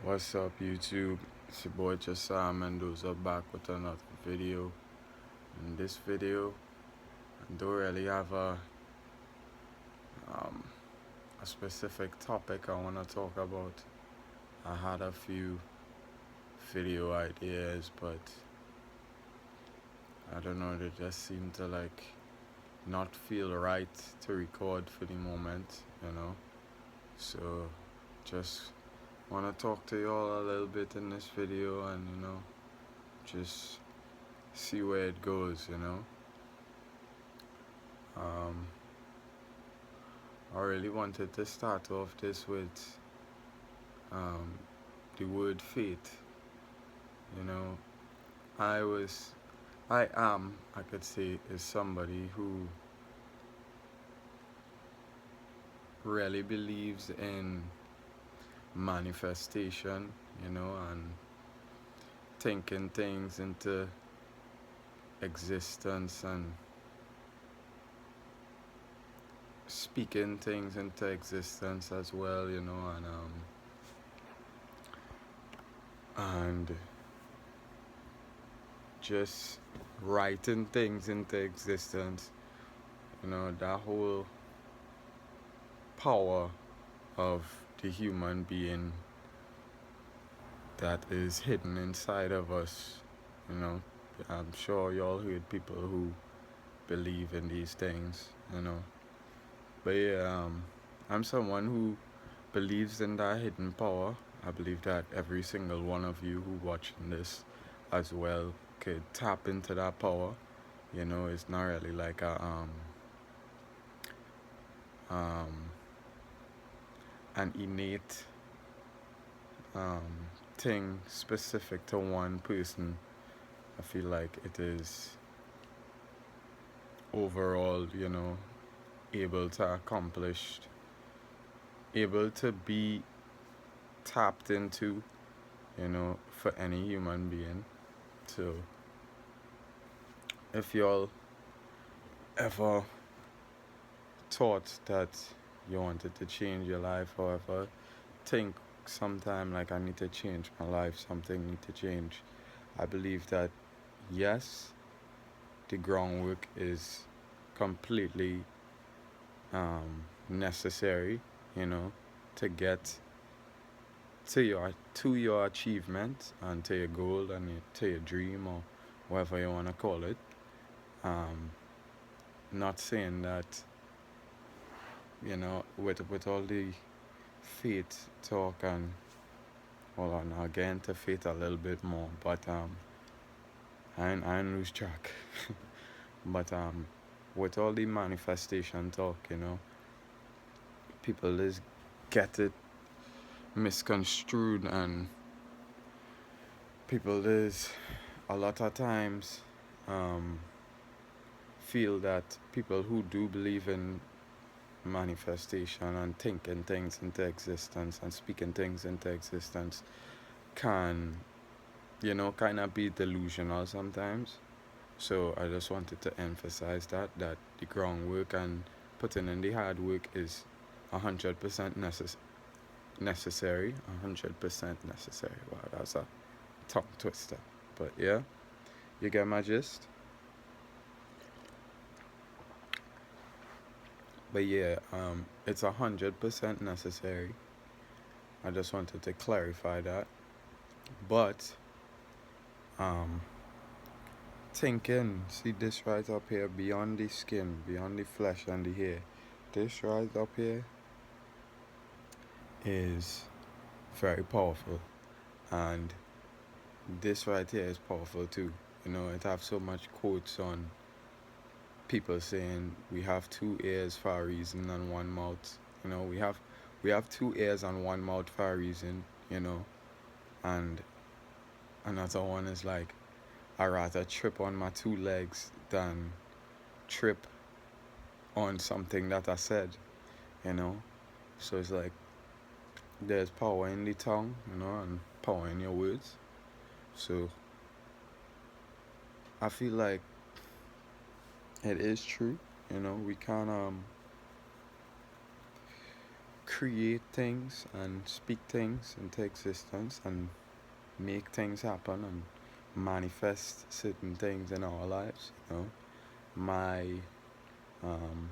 What's up, YouTube? It's your boy Josiah Mendoza back with another video. In this video, I don't really have um, a specific topic I want to talk about. I had a few video ideas, but I don't know, they just seem to not feel right to record for the moment. So, just want to talk to y'all a little bit in this video and, just see where it goes. Um, I really wanted to start off this with um, the word faith. You know, I was, I could say, is somebody who really believes in manifestation, and thinking things into existence and speaking things into existence as well, and just writing things into existence, that whole power of the human being that is hidden inside of us. I'm sure y'all heard people who believe in these things. But yeah, I'm someone who believes in that hidden power. I believe that every single one of you who watching this as well could tap into that power. It's not really like um, an innate um, thing specific to one person. I feel like it is overall, able to accomplish, able to be tapped into, for any human being. So, if y'all ever thought that you wanted to change your life, however, think sometime like I need to change my life, something need to change. I believe that yes, the groundwork is completely necessary, to get to your achievement and to your goal and to your dream or whatever you want to call it. Um, Not saying that with all the faith talk and hold on, I'll get into faith a little bit more, but I ain't lose track. But with all the manifestation talk, people is get it misconstrued, and people is a lot of times um, feel that people who do believe in manifestation and thinking things into existence and speaking things into existence can, kind of be delusional sometimes. So I just wanted to emphasize that the groundwork and putting in the hard work is 100% necessary. 100% necessary. Wow, that's a tongue twister. But yeah, you get my gist. But yeah, it's 100% necessary. I just wanted to clarify that. But um, thinking, see this right up here, beyond the skin, beyond the flesh and the hair. This right up here is very powerful, and this right here is powerful too. It have so much quotes on people saying we have two ears for a reason and one mouth. We have two ears and one mouth for a reason. And another one is like, I rather trip on my two legs than trip on something that I said. So it's like there's power in the tongue, and power in your words. So I feel like it is true. We create things and speak things into existence and make things happen and manifest certain things in our lives. My um,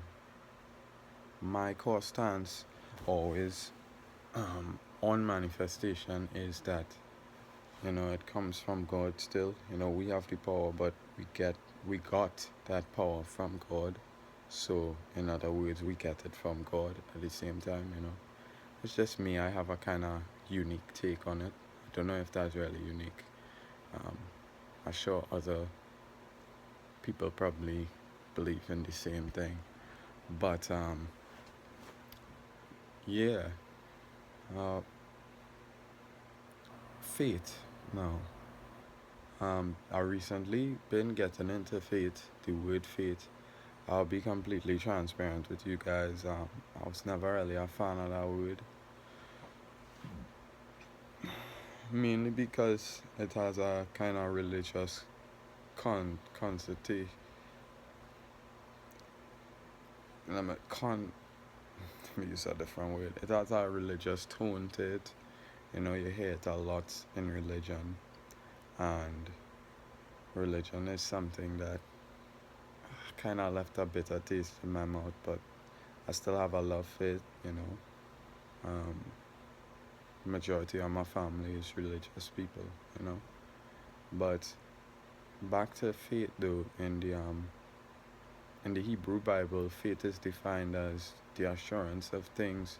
my core stance always on manifestation is that it comes from God still. We have the power, but we got that power from God. So in other words, we get it from God at the same time. It's just me. I have a kind of unique take on it. I don't know if that's really unique. um, I'm sure other people probably believe in the same thing, but yeah. uh, Faith now. I recently been getting into faith, the word faith. I'll be completely transparent with you guys. I was never really a fan of that word, mainly because it has a kind of religious connotation. Let me use a different word. It has a religious tone to it. You hear it a lot in religion, and religion is something that kind of left a bitter taste in my mouth, but I still have a love for it. Um, Majority of my family is religious people. But back to faith though, in the Hebrew Bible, faith is defined as the assurance of things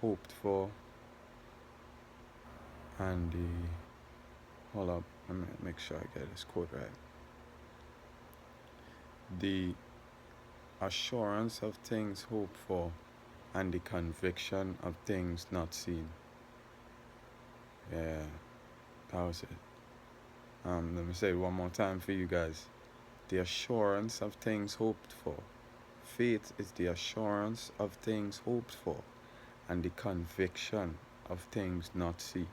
hoped for and the hold up, let me make sure I get this quote right. The assurance of things hoped for and the conviction of things not seen. Yeah, that was it. Let me say it one more time for you guys. The assurance of things hoped for. Faith is the assurance of things hoped for and the conviction of things not seen.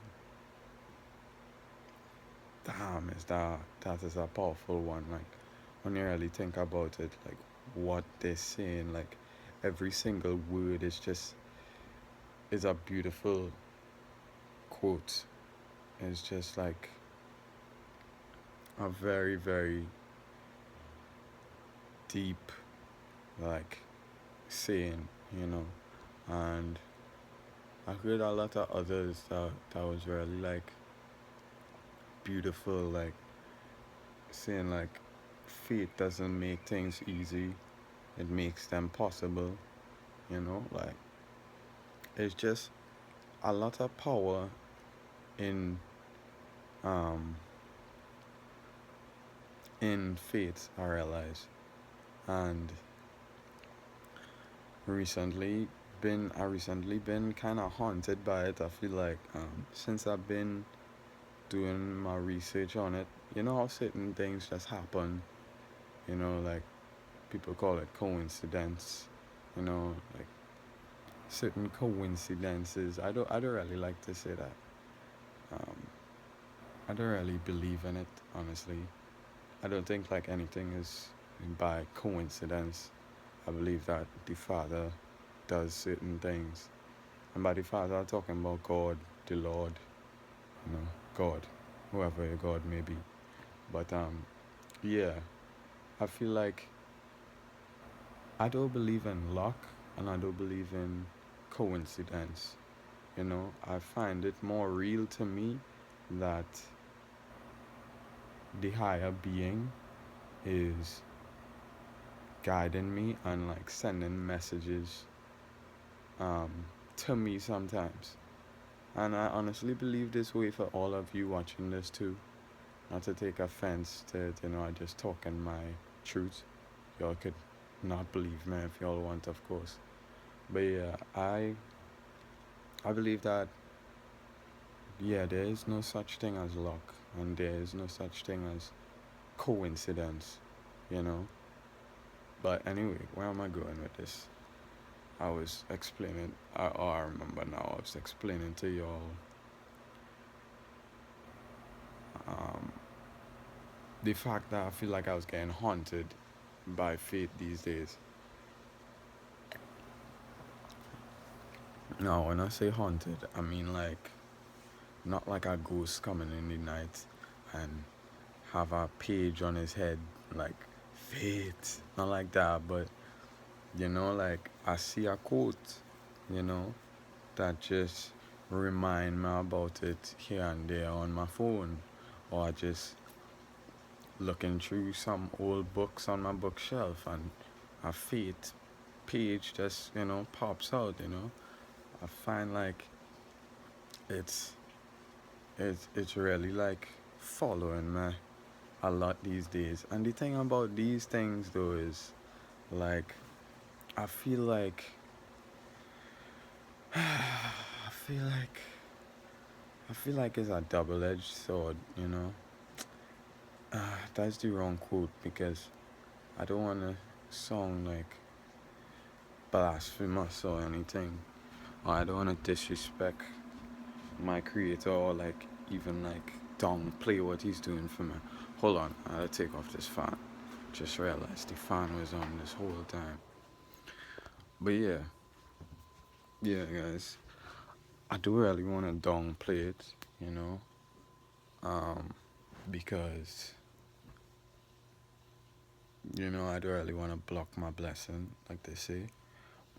Damn, that is a powerful one. Like, when you really think about it, like what they're saying, like every single word is a beautiful quote. It's just like a very, very deep, like, saying, and I heard a lot of others that was really like beautiful, like saying like faith doesn't make things easy, it makes them possible. Like, it's just a lot of power in um in faith, I realize. And recently been kind of haunted by it. I feel like since I've been doing my research on it, how certain things just happen. Like people call it coincidence. Like certain coincidences. I don't really like to say that. Um, I don't really believe in it, honestly. I don't think like anything is by coincidence. I believe that the Father does certain things. And by the Father, I'm talking about God, the Lord, God, whoever your God may be. But yeah, I feel like I don't believe in luck and I don't believe in coincidence. I find it more real to me that the higher being is guiding me and like sending messages um, to me sometimes. And I honestly believe this way for all of you watching this too. Not to take offense to it, I just talking my truth. Y'all could not believe me if y'all want, of course. But yeah, I believe that there is no such thing as luck and there is no such thing as coincidence, you know. But anyway, where am I going with this? I was explaining, I remember now, I was explaining to y'all um, the fact that I feel like I was getting haunted by fate these days. Now, when I say haunted, I mean like not like a ghost coming in the night and have a page on his head like fate, not like that, but like I see a quote, you know, that just remind me about it here and there on my phone, or just looking through some old books on my bookshelf and a fate page just pops out. I find like it's it's really like following me a lot these days. And the thing about these things though is like I feel like I feel like I feel like it's a double-edged sword. That's the wrong quote because I don't want to sound like blasphemous or anything. Or I don't want to disrespect my creator or like even like downplay what he's doing for me. Hold on, I'll take off this fan. Just realized the fan was on this whole time. But yeah, guys. I do really want to downplay it, you know, because I do really want to block my blessing, like they say.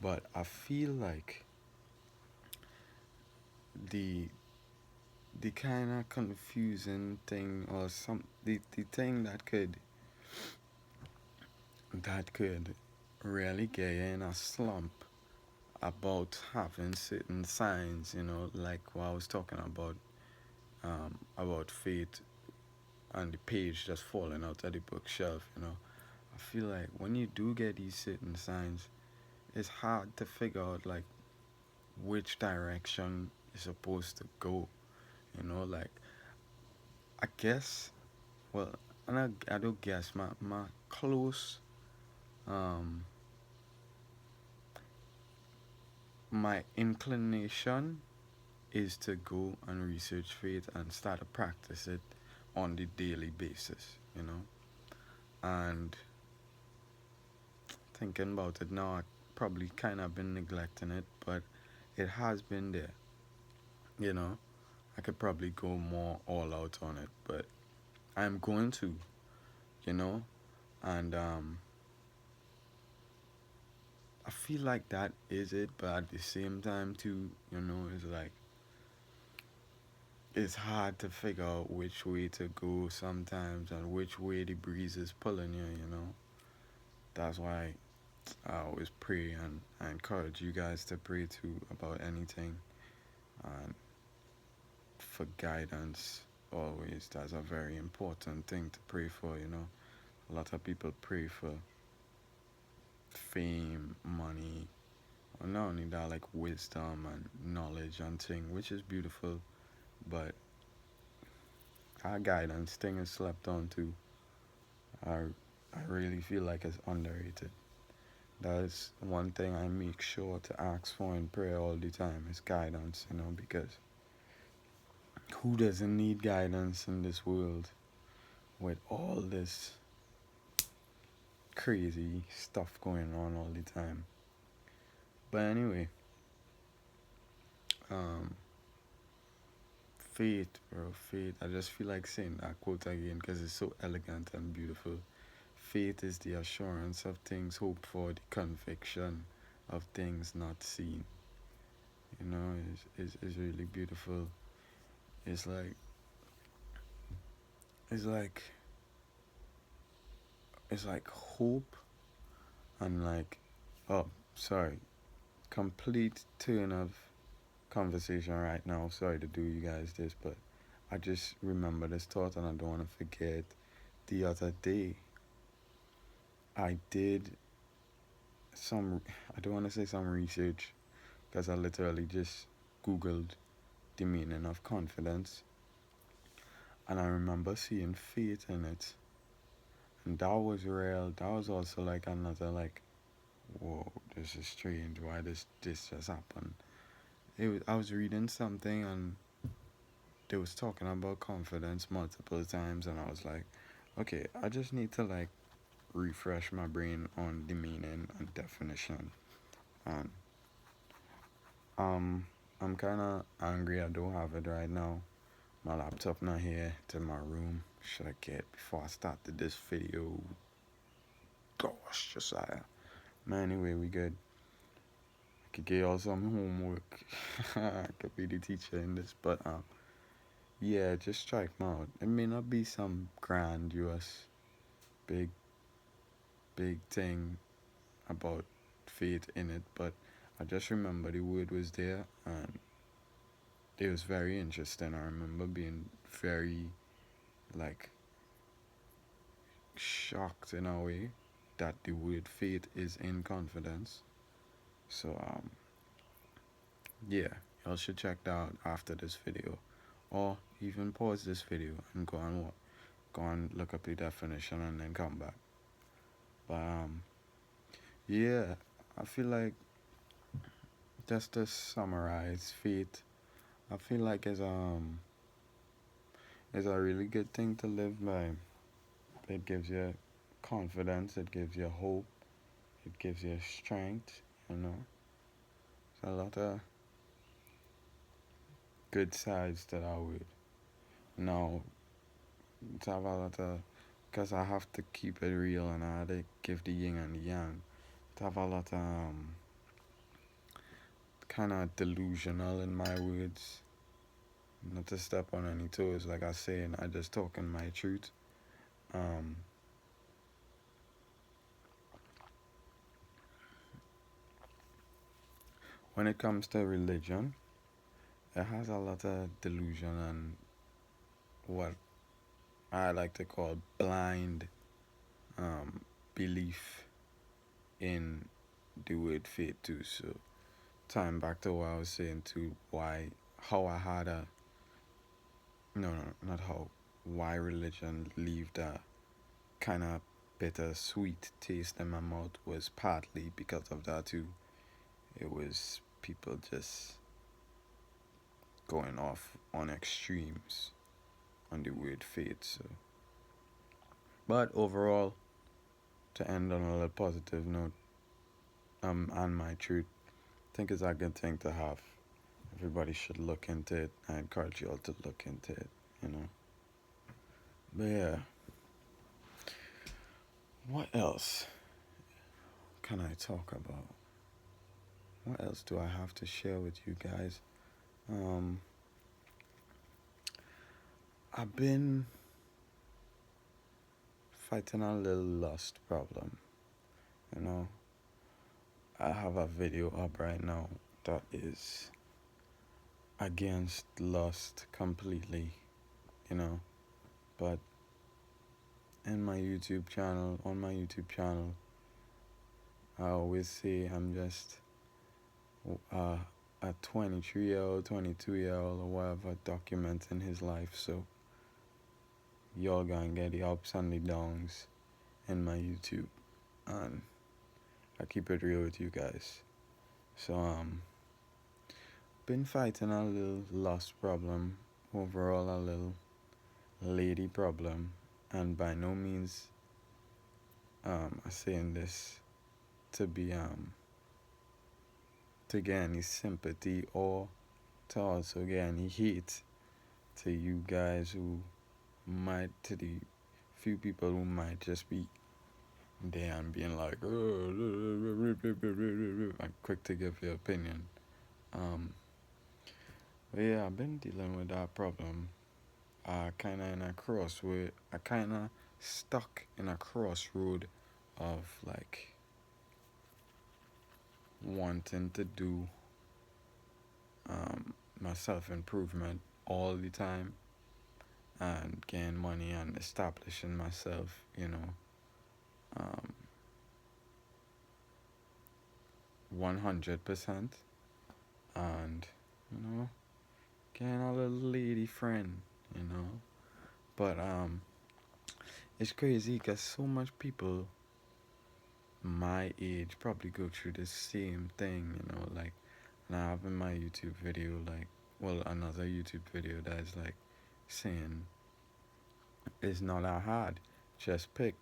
But I feel like the the kind of confusing thing or the thing that could really get you in a slump about having certain signs, like what I was talking about fate and the page just falling out of the bookshelf. I feel like when you do get these certain signs, it's hard to figure out like which direction you're supposed to go. Like I guess, well, and I don't guess my close um my inclination is to go and research faith and start to practice it on the daily basis. And thinking about it now, I probably kind of been neglecting it, but it has been there. You know, I could probably go more all out on it, but I'm going to, you know, and I feel like that is it, but at the same time too, it's like it's hard to figure out which way to go sometimes and which way the breeze is pulling you. That's why I always pray, and I encourage you guys to pray too about anything and for guidance always. That's a very important thing to pray for. A lot of people pray for fame, money, or not only that, like wisdom and knowledge and thing, which is beautiful, but our guidance thing is slept on too. I, I really feel like it's underrated. That is one thing I make sure to ask for in prayer all the time is guidance, because who doesn't need guidance in this world with all this crazy stuff going on all the time? But anyway, um, faith, bro, faith. I just feel like saying that quote again because it's so elegant and beautiful. Faith is the assurance of things hoped for, the conviction of things not seen. It's really beautiful. It's like it's like it's like hope and like, oh, sorry, complete turn of conversation right now. Sorry to do you guys this, but I just remember this thought and I don't want to forget. The other day, I did some, I don't want to say some research because I literally just Googled the meaning of confidence, and I remember seeing faith in it. And that was real. That was also like another like, whoa, this is strange. Why this just happened? I was reading something and they was talking about confidence multiple times, and I was like, okay, I just need to like refresh my brain on the meaning and definition. And Um, I'm kind of angry I don't have it right now. My laptop not here. It's in my room. Should I get before I started this video? Gosh, Josiah. Man, anyway, we good. I could get y'all some homework. I could be the teacher in this, but yeah, just check me out. It may not be some grandiose, big, big thing about faith in it, but I just remember the word was there and it was very interesting. I remember being very like shocked in a way that the word faith is in confidence. So yeah, y'all should check that out after this video, or even pause this video and go and look up the definition and then come back. But yeah, I feel like just to summarize, faith, I feel like is a really good thing to live by. It gives you confidence, it gives you hope, it gives you strength, you know. There's a lot of good sides to that word. Now, to have a lot of, because I have to keep it real and I had to give the yin and the yang. To have a lot of kind of delusional in my words. Not to step on any toes, like I say, and I just talking my truth. Um, when it comes to religion, it has a lot of delusion and what I like to call blind um, belief in the word faith too. So time back to what I was saying to how I had a no, not how, why religion leave a kind of bitter sweet taste in my mouth was partly because of that too. It was people just going off on extremes on the word faith. So, but overall, to end on a little positive note, and my truth, I think it's a good thing to have. Everybody should look into it. I encourage you all to look into it, you know. But yeah, what else can I talk about? What else do I have to share with you guys? Um, I've been fighting a little lust problem, you know. I have a video up right now that is against lust completely, you know. But in my YouTube channel, on my YouTube channel, I always say I'm just uh, a 23-year-old, 22-year-old, or whatever documenting his life. So y'all gonna get the ups and the downs in my YouTube, and I keep it real with you guys. So been fighting a little lust problem, overall a little lady problem, and by no means I'm saying this to be to get any sympathy or to also get any hate to you guys who might, to the few people who might just be there and being like, oh, I'm quick to give your opinion. But yeah, I've been dealing with that problem. Kind of in a crossroad. I kind of stuck in a crossroad of like wanting to do my self improvement all the time and gain money and establishing myself, you know, um, 100%, and you know, getting a little lady friend, you know. But it's crazy because so much people my age probably go through the same thing, you know, like, and I have in my YouTube video, like, well, another YouTube video that is like saying it's not that hard, just pick,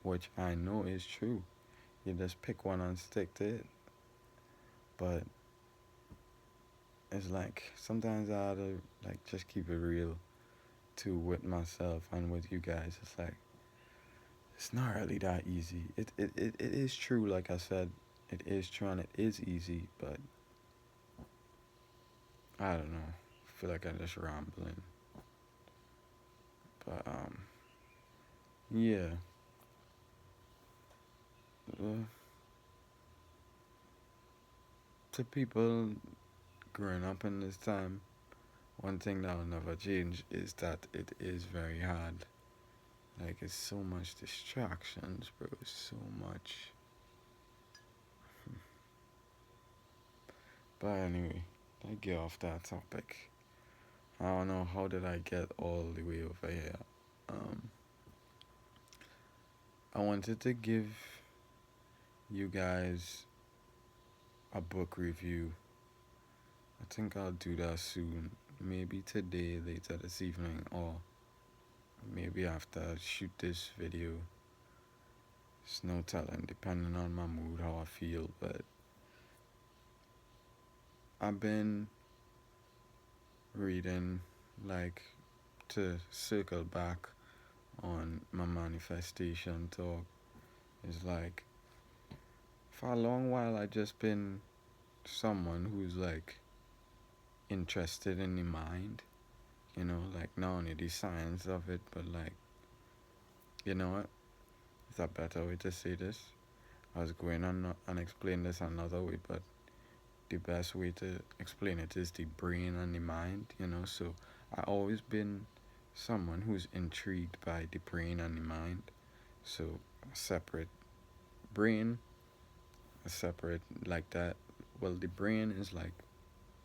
which I know is true. You just pick one and stick to it. But it's like sometimes I had to like just keep it real too with myself and with you guys. It's like it's not really that easy. It is true, like I said, it is true and it is easy, but I don't know. I feel like I'm just rambling. But yeah. Uh, to people growing up in this time, one thing that will never change is that it is very hard. Like it's so much distractions, bro. So much. But anyway, I get off that topic. I don't know how did I get all the way over here. Um, I wanted to give you guys a book review. I think I'll do that soon. Maybe today, later this evening, or maybe after I shoot this video. It's no telling, depending on my mood, how I feel. But I've been reading, like, to circle back on my manifestation talk. Is like, for a long while, I just been someone who's like interested in the mind, like not only the science of it, but like, you know what? Is a better way to say this? I was going on and explain this another way, but the best way to explain it is the brain and the mind. So I always been someone who's intrigued by the brain and the mind. So a separate brain, a separate like that. Well, the brain is like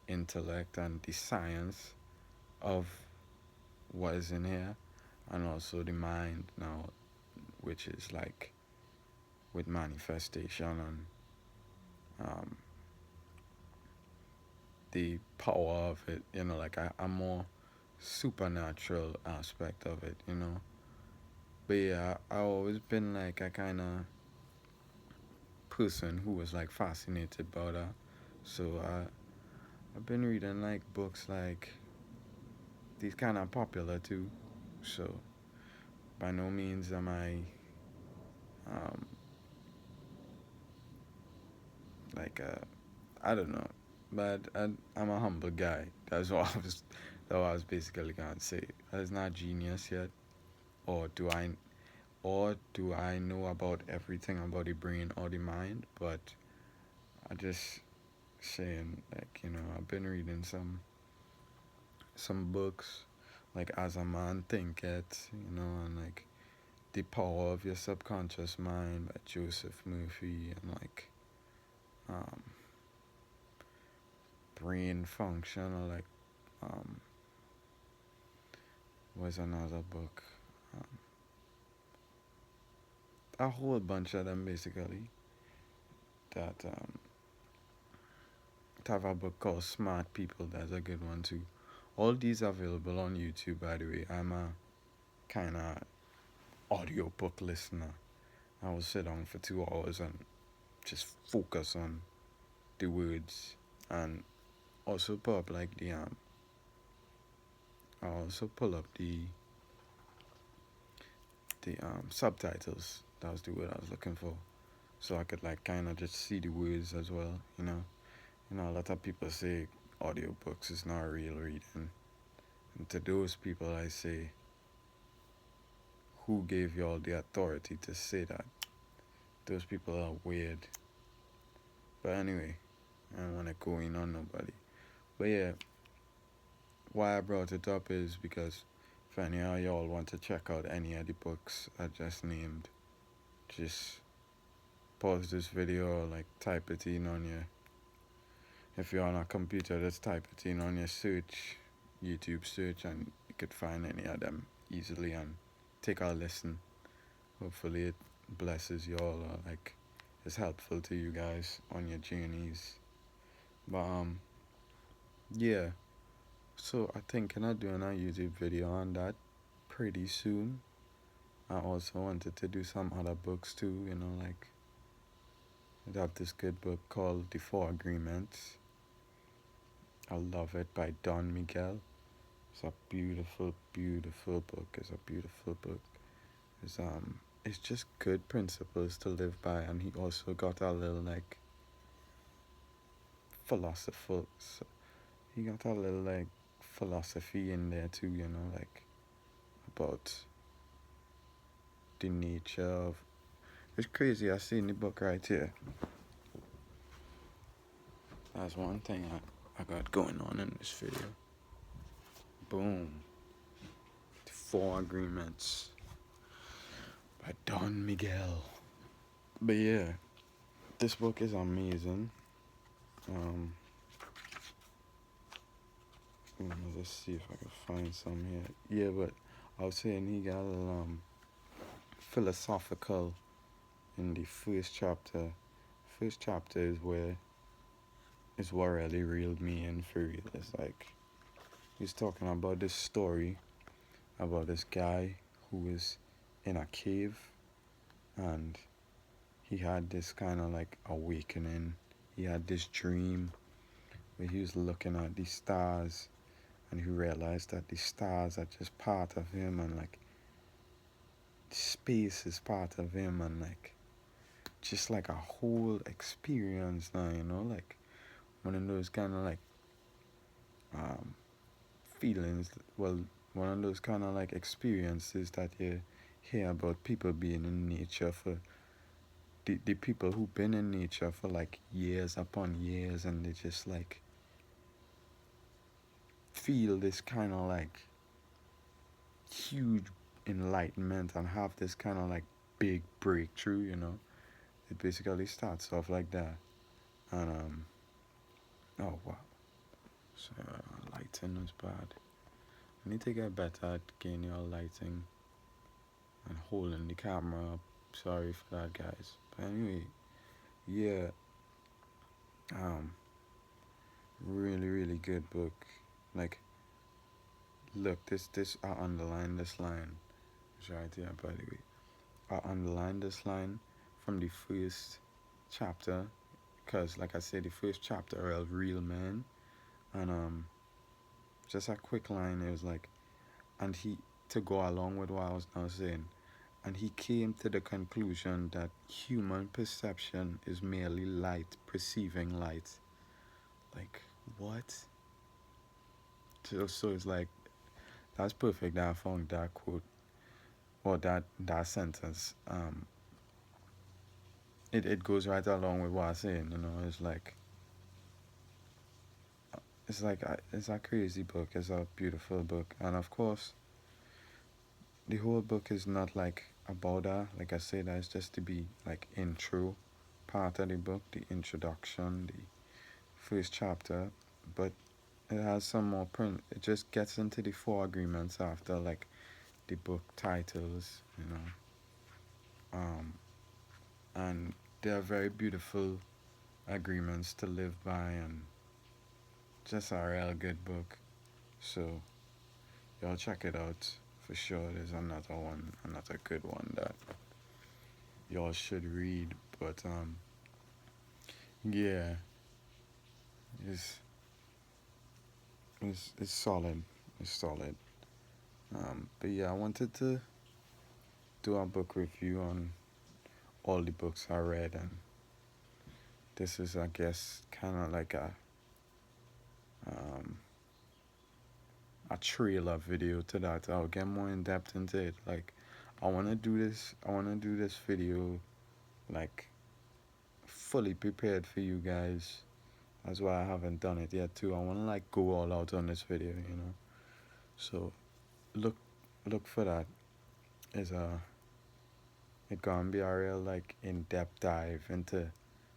intellect and the science of what is in here, and also the mind now, which is like with manifestation and the power of it, like a more supernatural aspect of it. But yeah, I always been like a kind of person who was like fascinated by that. So I've been reading like books like these kind of popular too. So by no means am I um, like I don't know, but I'm a humble guy. That was basically gonna say. That's not genius yet, or do I know about everything about the brain or the mind? But I just saying like I've been reading some books like As a Man Thinketh, and like The Power of Your Subconscious Mind by Joseph Murphy, and like um, Brain Function, or like um, was another book. Um, a whole bunch of them basically. That have a book called Smart People. That's a good one too. All these are available on YouTube, by the way. I'm a kind of audiobook listener. I will sit down for 2 hours and just focus on the words, and also pull up like I also pull up the subtitles. That was the word I was looking for, so I could like kind of just see the words as well. A lot of people say audiobooks is not real reading, and to those people I say, who gave you all the authority to say that? Those people are weird. But anyway, I don't want to go in on nobody. But yeah, why I brought it up is because if any of y'all want to check out any of the books I just named, just pause this video or like type it in on your, if you're on a computer, just type it in on your search, YouTube search, and you could find any of them easily and take a listen. Hopefully it blesses you all, or like is helpful to you guys on your journeys. But yeah. So I think I'm doing a YouTube video on that pretty soon. I also wanted to do some other books too, like I have this good book called The Four Agreements. I Love It by Don Miguel. It's a beautiful, beautiful book. It's a beautiful book. It's it's just good principles to live by, and he also got a little like philosophical. He got a little like philosophy in there too, you know, like about the nature of. It's crazy. I seen the book right here. That's one thing I got going on in this video. Boom. The Four Agreements by Don Miguel. But yeah, this book is amazing. Um, let's see if I can find some here. Yeah, but I was saying he got a little philosophical in the first chapter. First chapter is what really reeled me in for real. It's like he's talking about this story about this guy who was in a cave, and he had this kind of like awakening. He had this dream where he was looking at the stars, and he realized that the stars are just part of him, and like space is part of him, and like just like a whole experience now, you know, like one of those kind of like um, feelings. Well, one of those kind of like experiences that you hear about people being in nature for the people who've been in nature for like years upon years, and they just like feel this kind of like huge enlightenment and have this kind of like big breakthrough, you know. It basically starts off like that. And oh wow, so lighting was bad. I need to get better at getting your lighting and holding the camera up. Sorry for that, guys. But anyway, yeah, um, really, really good book. Like, look, this I underlined this line. It's right here, by the way. I underlined this line from the first chapter, cause like I said, the first chapter of Real Men, and just a quick line. It was like, and he to go along with what I was now saying, and he came to the conclusion that human perception is merely light perceiving light. Like what? So it's like that's perfect that I found that quote or that sentence. It goes right along with what I'm saying. You know, it's a crazy book. It's a beautiful book, and of course, the whole book is not like about that. Like I said, that's just to be like intro part of the book, the introduction, the first chapter, but it has some more print. It just gets into the four agreements after like the book titles, you know. And they are very beautiful agreements to live by, and just a real good book. So y'all check it out for sure. There's another one, another good one that y'all should read. But yeah, it's it's solid. It's solid. But yeah, I wanted to do a book review on all the books I read, and this is, I guess, kind of like um, a trailer video to that. I'll get more in depth into it. Like, I want to do this. I want to do this video like fully prepared for you guys. That's why I haven't done it yet too. I want to like go all out on this video, you know. So look look for that. Is it gonna be a real like in-depth dive into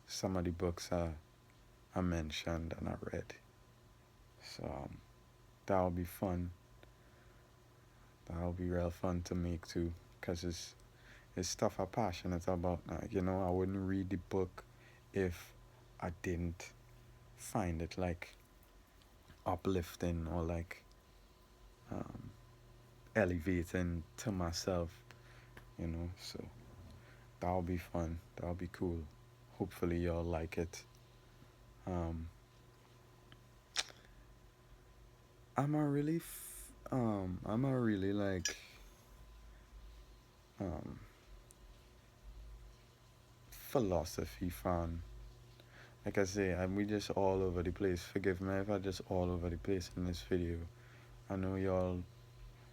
some of the books I mentioned and I read. So that'll be fun. That'll be real fun to make too, cause it's stuff I'm passionate about. You know, I wouldn't read the book if I didn't find it like uplifting or like um, elevating to myself. You know, so that'll be fun. That'll be cool. Hopefully y'all like it. Um, I'm a really like um philosophy fan. Like I say, we just all over the place. Forgive me if I just all over the place in this video. I know y'all.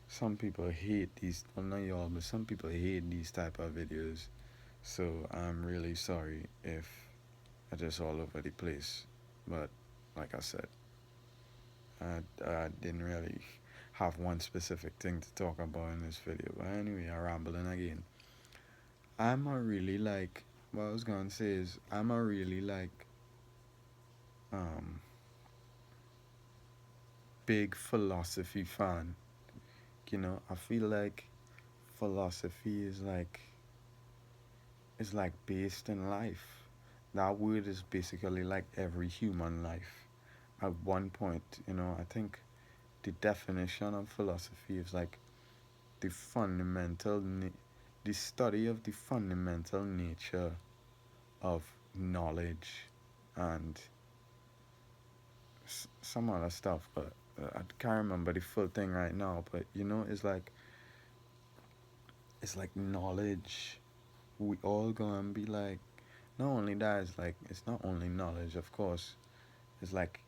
Some people hate these. Well, not y'all, but some people hate these type of videos. So I'm really sorry if I just all over the place. But like I said, I didn't really have one specific thing to talk about in this video. But anyway, I'm rambling again. I'm a really like. What I was gonna say is I'm a really like um big philosophy fan. I feel like philosophy is like based in life. That word is basically like every human life. At one point, I think the definition of philosophy is like the the study of the fundamental nature of knowledge and some other stuff, but I can't remember the full thing right now. But it's like knowledge. We all gonna be like, not only that, it's not only knowledge, of course. It's like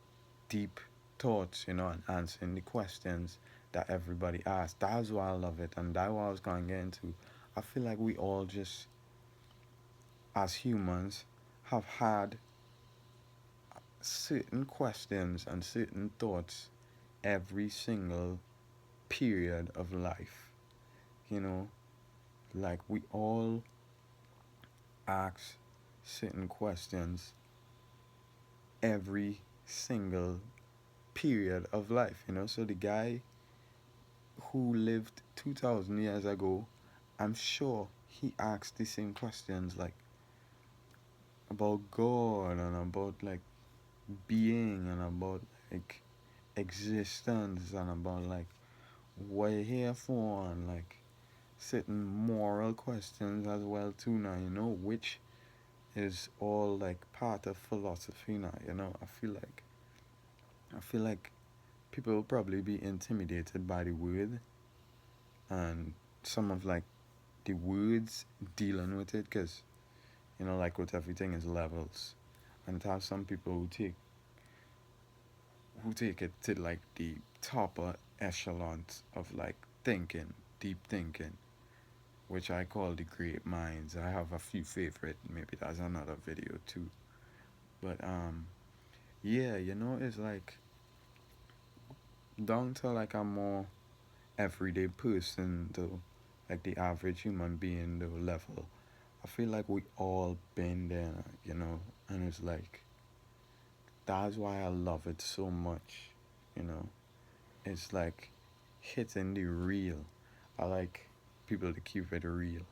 deep thoughts, and answering the questions that everybody asks. That's why I love it, and that's what I was gonna get into. I feel like we all just, as humans, have had certain questions and certain thoughts every single period of life. You know, like we all ask certain questions every single period of life. So the guy who lived 2,000 years ago, I'm sure he asked the same questions like about God and about like being and about like existence and about like what you're here for and like certain moral questions as well too now, which is all like part of philosophy now. I feel like people will probably be intimidated by the word and some of like the words dealing with it, because like with everything is levels, and it has some people who take it to like the topper echelons of like thinking, deep thinking, which I call the great minds. I have a few favorite, maybe that's another video too. But yeah, it's like down to like a more everyday person though, like the average human being though level. I feel like we all been there, and it's like that's why I love it so much, you know. It's like hitting the real. I like people to keep it real.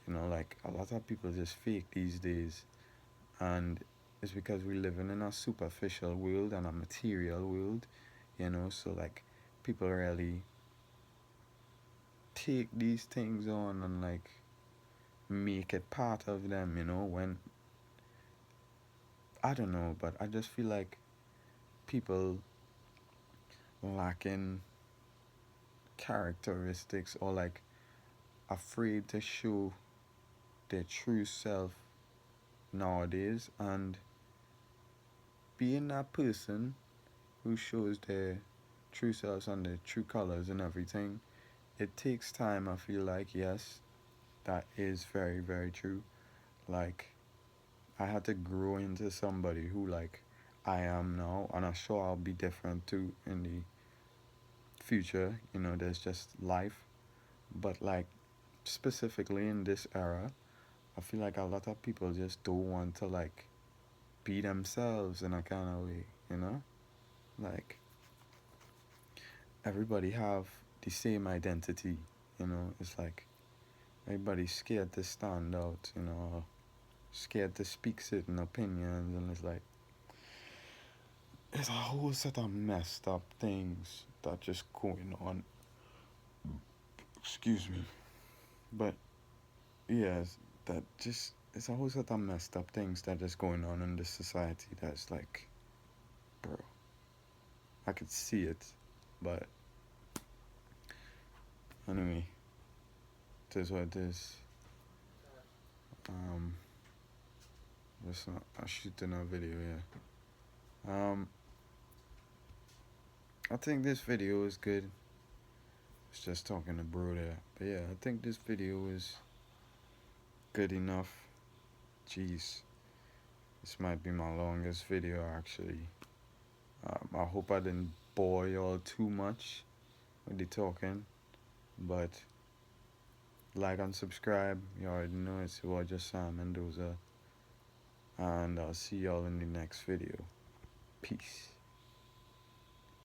Like a lot of people just fake these days, and it's because we're living in a superficial world and a material world, so like people really take these things on and like make it part of them, when I don't know, but I just feel like people lacking characteristics or like afraid to show their true self nowadays, and being that person who shows their true selves and their true colors and everything, it takes time. I feel like, yes, that is very very true. Like I had to grow into somebody who like I am now, and I'm sure I'll be different too in the future. There's just life, but like specifically in this era, I feel like a lot of people just don't want to like be themselves in a kind of way. Like everybody have the same identity. It's like everybody's scared to stand out. Scared to speak certain opinions, and it's like it's a whole set of messed up things that just going on. Excuse me, but yes, that just it's a whole set of messed up things that is going on in this society. That's like, bro, I could see it. But anyway, it is what it is. Just not I shooting a video, yeah. I think this video is good. It's just talking to bro there. But yeah, I think this video is good enough. Jeez. This might be my longest video actually. I hope I didn't bore y'all too much with the talking. But like and subscribe. You already know it's Roger Sam Mendoza. And I'll see y'all in the next video. Peace.